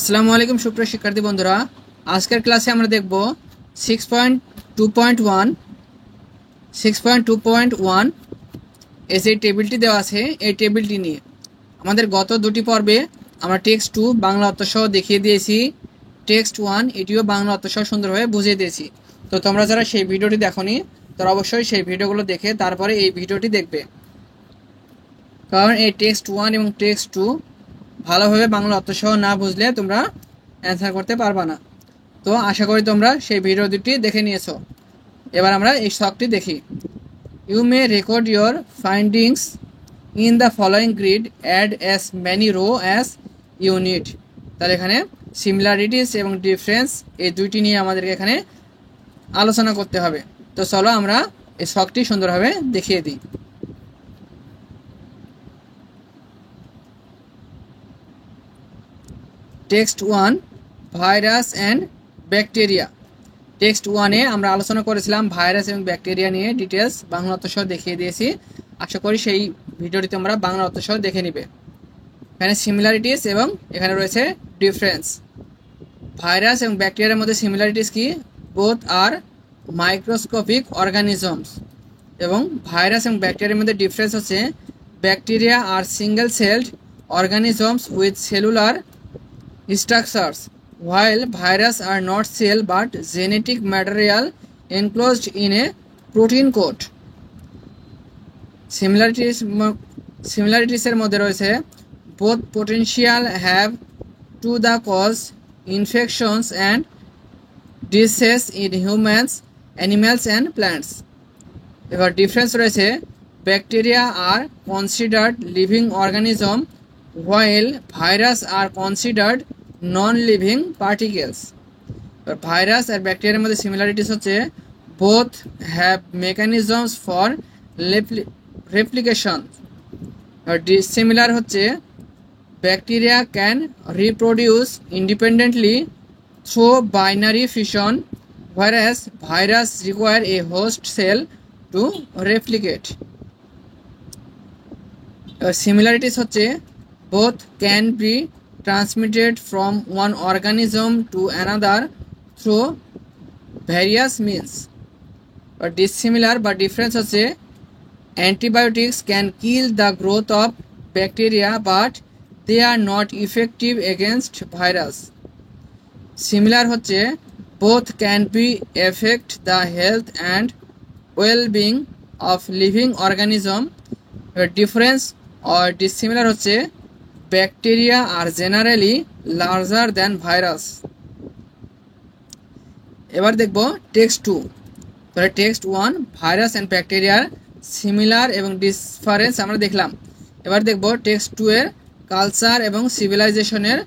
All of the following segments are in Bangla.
আসসালামু আলাইকুম সুপ্রিয় শিক্ষার্থী বন্ধুরা, আজকের ক্লাসে আমরা দেখব 6.2.1 6.2.1 এই যে টেবিলটি দেওয়া আছে এই টেবিলটি নিয়ে আমাদের গত দুটি পর্বে আমরা টেক্সট 2 বাংলা অর্থসহ দেখিয়ে দিয়েছি, টেক্সট 1 এটিও বাংলা অর্থসহ সুন্দরভাবে বুঝিয়ে দিয়েছি। তো তোমরা যারা সেই ভিডিওটি দেখোনি তারা অবশ্যই সেই ভিডিওগুলো দেখে তারপরে এই ভিডিওটি দেখবে, কারণ এই টেক্সট 1 এবং টেক্সট 2 ভালোভাবে বাংলা অর্থসহ না বুঝলে তোমরা অ্যান্সার করতে পারবা না। তো আশা করি তোমরা সেই ভিডিও দুটি দেখে নিয়েছো। এবার আমরা এই শখটি দেখি। You may record your findings in the following grid, add as many row as you need. তাহলে এখানে সিমিলারিটিস এবং ডিফারেন্স এই দুইটি নিয়ে আমাদেরকে এখানে আলোচনা করতে হবে। তো চলো আমরা এই শখটি সুন্দরভাবে দেখিয়ে দিই। Text 1 virus and bacteria. Text 1-এ আমরা আলোচনা করেছিলাম ভাইরাস এবং ব্যাকটেরিয়া নিয়ে ডিটেলস বাংলা অর্থসহ দেখিয়ে দিয়েছি। আশা করি সেই ভিডিওটি তোমরা বাংলা অর্থসহ দেখে নিবে। এখানে সিমিলারিটিস এবং এখানে রয়েছে ডিফারেন্স। ভাইরাস এবং ব্যাকটেরিয়ার মধ্যে সিমিলারিটিস কি? Both are microscopic organisms. এবং ভাইরাস এবং ব্যাকটেরিয়ার মধ্যে ডিফারেন্স হচ্ছে bacteria are single celled organisms with cellular structures, while viruses are not cell but genetic material enclosed in a protein coat. Similarities এর মধ্যে রয়েছে both potential have to the cause infections and disease in humans, animals and plants. এবার ডিফারেন্স রয়েছে bacteria are considered living organism while viruses are considered non-living particles. Virus আর ব্যাকটেরিয়ার মধ্যে সিমিলারিটিস হচ্ছে both have mechanisms for replication. আর ডিসিমিলার হচ্ছে bacteria can reproduce independently through binary fission, whereas virus require a host cell to replicate. Similarities হচ্ছে both can be transmitted from one organism to another through various means. But dissimilar but difference হচ্ছে antibiotics can kill the growth of bacteria but they are not effective against virus. Similar হচ্ছে both can be affect the health and well-being of living organism. Difference or dissimilar হচ্ছে bacteria are generally larger than virus. এবার দেখব টেক্সট 2। তাহলে টেক্সট 1 ভাইরাস এন্ড ব্যাকটেরিয়ার সিমিলার এবং ডিফারেন্স আমরা দেখলাম। এবার দেখব টেক্সট 2 এর কালচার এবং সিভিলাইজেশনের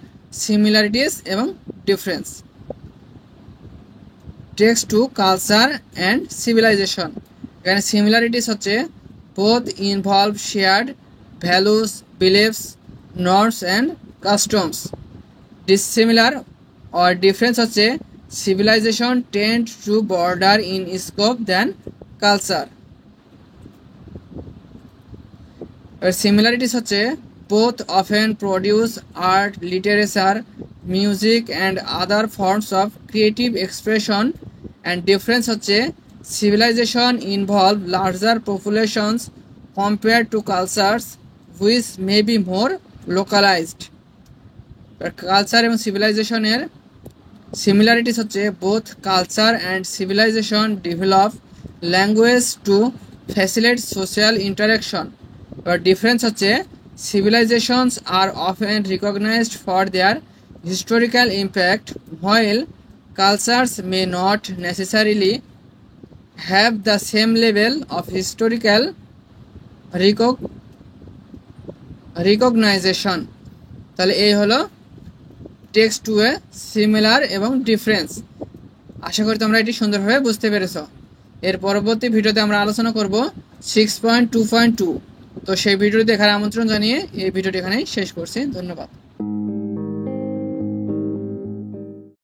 সিমিলারিটিস এবং difference. Text 2 culture and civilisation. এখানে সিমিলারিটিস হচ্ছে both involve shared values, beliefs, norms and customs. Dissimilar or difference হচ্ছে civilization tend to border in scope than culture. Similarities হচ্ছে both often produce art, literature, music and other forms of creative expression, and difference হচ্ছে civilization involve larger populations compared to cultures which may be more localized. Culture এবং সিভিলাইজেশনের সিমিলারিটিস হচ্ছে both culture and civilization develop language to facilitate social interaction. But difference হচ্ছে civilizations are often recognized for their historical impact while cultures may not necessarily have the same level of historical recognition. তাহলে এই হলো টেক্সট 2 এ সিমিলার এবং ডিফারেন্স। আশা করি তোমরা এটি সুন্দরভাবে বুঝতে পেরেছো। এর পরবর্তী ভিডিওতে আমরা আলোচনা করব 6.2.2। তো সেই ভিডিওটি দেখার আমন্ত্রণ জানিয়ে এই ভিডিওটি এখানেই শেষ করছি। ধন্যবাদ।